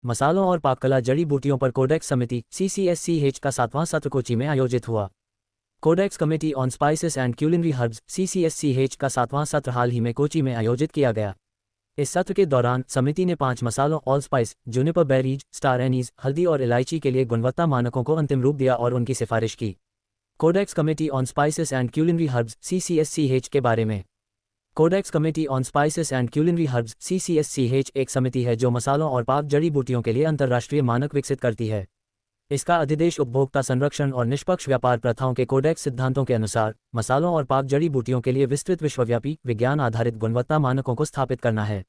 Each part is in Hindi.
मसालों और पाककला जड़ी बूटियों पर कोडेक्स समिति CCSCH का 7वां सत्र कोची में आयोजित हुआ। Codex Committee on Spices and Culinary Herbs CCSCH का 7वां सत्र हाल ही में कोची में आयोजित किया गया। इस सत्र के दौरान समिति ने 5 मसालों all spice, Juniper berries, star Annie's, हल्दी और इलायची के लिए गुणवत्ता मानकों को अंतिम रूप दिया और उनकी सिफारिश की। Codex Committee on Spices and Culinary Herbs CCSCH के बारे में। Codex Committee on Spices and Culinary Herbs CCSCH एक समिति है जो मसालों और पाक जड़ी बूटियों के लिए अंतर्राष्ट्रीय मानक विकसित करती है। इसका अधिदेश उपभोक्ता संरक्षण और निष्पक्ष व्यापार प्रथाओं के कोडेक्स सिद्धांतों के अनुसार मसालों और पाक जड़ी बूटियों के लिए विस्तृत विश्वव्यापी विज्ञान आधारित गुणवत्ता मानकों को स्थापित करना है।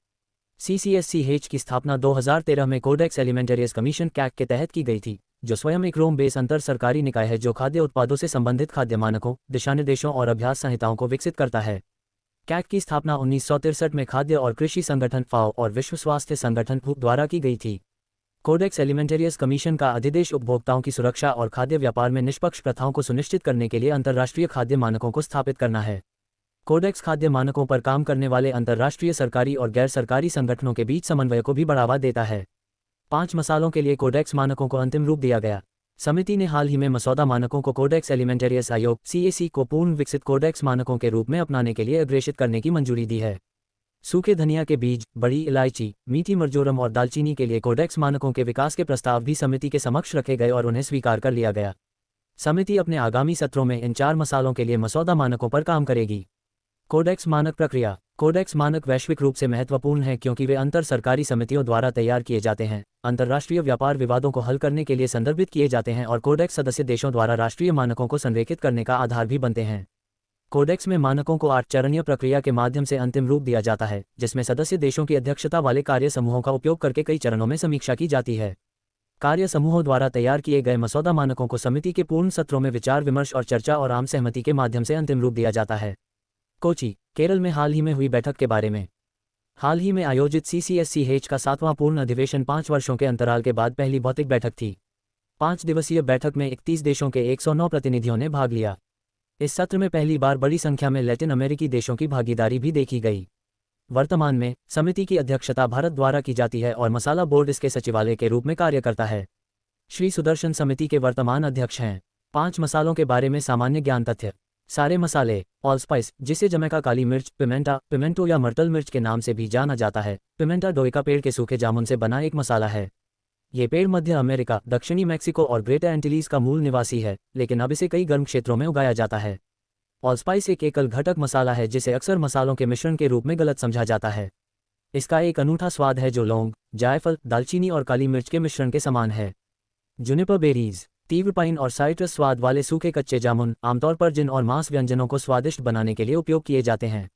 CCSCH की स्थापना 2013 में कोडेक्स एलिमेंटेरियस कमीशन कैक के तहत की गई थी, जो स्वयं एक रोम बेस अंतर सरकारी निकाय है जो खाद्य उत्पादों से संबंधित खाद्य मानकों, दिशानिर्देशों और अभ्यास संहिताओं को विकसित करता है। कैक की स्थापना 1963 में खाद्य और कृषि संगठन FAO और विश्व स्वास्थ्य संगठन WHO द्वारा की गई थी। कोडेक्स एलिमेंटेरियस कमीशन का अधिदेश उपभोक्ताओं की सुरक्षा और खाद्य व्यापार में निष्पक्ष प्रथाओं को सुनिश्चित करने के लिए अंतर्राष्ट्रीय खाद्य मानकों को स्थापित करना है। कोडेक्स खाद्य मानकों पर काम करने वाले अंतर्राष्ट्रीय सरकारी और गैर सरकारी संगठनों के बीच समन्वय को भी बढ़ावा देता है। 5 मसालों के लिए कोडेक्स मानकों को अंतिम रूप दिया गया। समिति ने हाल ही में मसौदा मानकों को कोडेक्स एलिमेंटेरियस आयोग CAC को पूर्ण विकसित कोडेक्स मानकों के रूप में अपनाने के लिए अग्रेषित करने की मंजूरी दी है। सूखे धनिया के बीज, बड़ी इलायची, मीठी मर्जोरम और दालचीनी के लिए कोडेक्स मानकों के विकास के प्रस्ताव भी समिति के समक्ष रखे गए और उन्हें स्वीकार कर लिया गया। समिति अपने आगामी सत्रों में इन 4 मसालों के लिए मसौदा मानकों पर काम करेगी। कोडेक्स मानक प्रक्रिया। कोडेक्स मानक वैश्विक रूप से महत्वपूर्ण हैं क्योंकि वे अंतर सरकारी समितियों द्वारा तैयार किए जाते हैं, अंतर्राष्ट्रीय व्यापार विवादों को हल करने के लिए संदर्भित किए जाते हैं और कोडेक्स सदस्य देशों द्वारा राष्ट्रीय मानकों को संरेखित करने का आधार भी बनते हैं। कोडेक्स में मानकों को 8 चरणीय प्रक्रिया के माध्यम से अंतिम रूप दिया जाता है, जिसमें सदस्य देशों की अध्यक्षता वाले कार्य समूहों का उपयोग करके कई चरणों में समीक्षा की जाती है। कार्य समूहों द्वारा तैयार किए गए मसौदा मानकों को समिति के पूर्ण सत्रों में विचार विमर्श और चर्चा और आम सहमति के माध्यम से अंतिम रूप दिया जाता है। कोची, केरल में हाल ही में हुई बैठक के बारे में। हाल ही में आयोजित CCSCH का 7वां पूर्ण अधिवेशन 5 वर्षों के अंतराल के बाद पहली भौतिक बैठक थी। 5 दिवसीय बैठक में 31 देशों के 109 प्रतिनिधियों ने भाग लिया। इस सत्र में पहली बार बड़ी संख्या में लैटिन अमेरिकी देशों की भागीदारी भी देखी गई। वर्तमान में समिति की अध्यक्षता भारत द्वारा की जाती है और मसाला बोर्ड इसके सचिवालय के रूप में कार्य करता है। श्री सुदर्शन समिति के वर्तमान अध्यक्ष हैं। 5 मसालों के बारे में सामान्य ज्ञान तथ्य। सारे मसाले, ऑल स्पाइस, जिसे जमैका काली मिर्च, पिमेंटा, पिमेंटो या मर्टल मिर्च के नाम से भी जाना जाता है, पिमेंटा डोइका पेड़ के सूखे जामुन से बना एक मसाला है। ये पेड़ मध्य अमेरिका, दक्षिणी मैक्सिको और ग्रेटर एंटिलीज का मूल निवासी है, लेकिन अब इसे कई गर्म क्षेत्रों में उगाया जाता है। ऑल स्पाइस एक एकल घटक मसाला है जिसे अक्सर मसालों के मिश्रण के रूप में गलत समझा जाता है। इसका एक अनूठा स्वाद है जो लौंग, जायफल, दालचीनी और काली मिर्च के मिश्रण के समान है। जूनिपर बेरीज, तीव्र पाइन और साइट्रस स्वाद वाले सूखे कच्चे जामुन आमतौर पर जिन और मांस व्यंजनों को स्वादिष्ट बनाने के लिए उपयोग किए जाते हैं।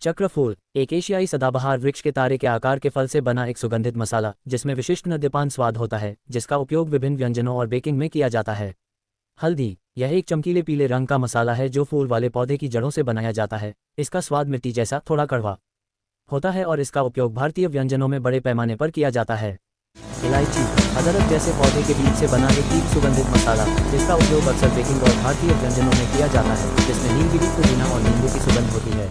चक्रफूल, एक एशियाई सदाबहार वृक्ष के तारे के आकार के फल से बना एक सुगंधित मसाला जिसमें विशिष्ट मद्यपान स्वाद होता है, जिसका उपयोग विभिन्न व्यंजनों और बेकिंग में किया जाता है। हल्दी, यह एक चमकीले पीले रंग का मसाला है जो फूल वाले पौधे की जड़ों से बनाया जाता है। इसका स्वाद मिट्टी जैसा थोड़ा कड़वा होता है और इसका उपयोग भारतीय व्यंजनों में बड़े पैमाने पर किया जाता है। इलायची, अदरक जैसे पौधे के बीज से बना एक तीव्र सुगंधित मसाला, जिसका उपयोग अक्सर बेकिंग और भारतीय व्यंजनों में किया जाता है, जिसमें नीलगिरी, पुदीना और नींबू की सुगंध होती है।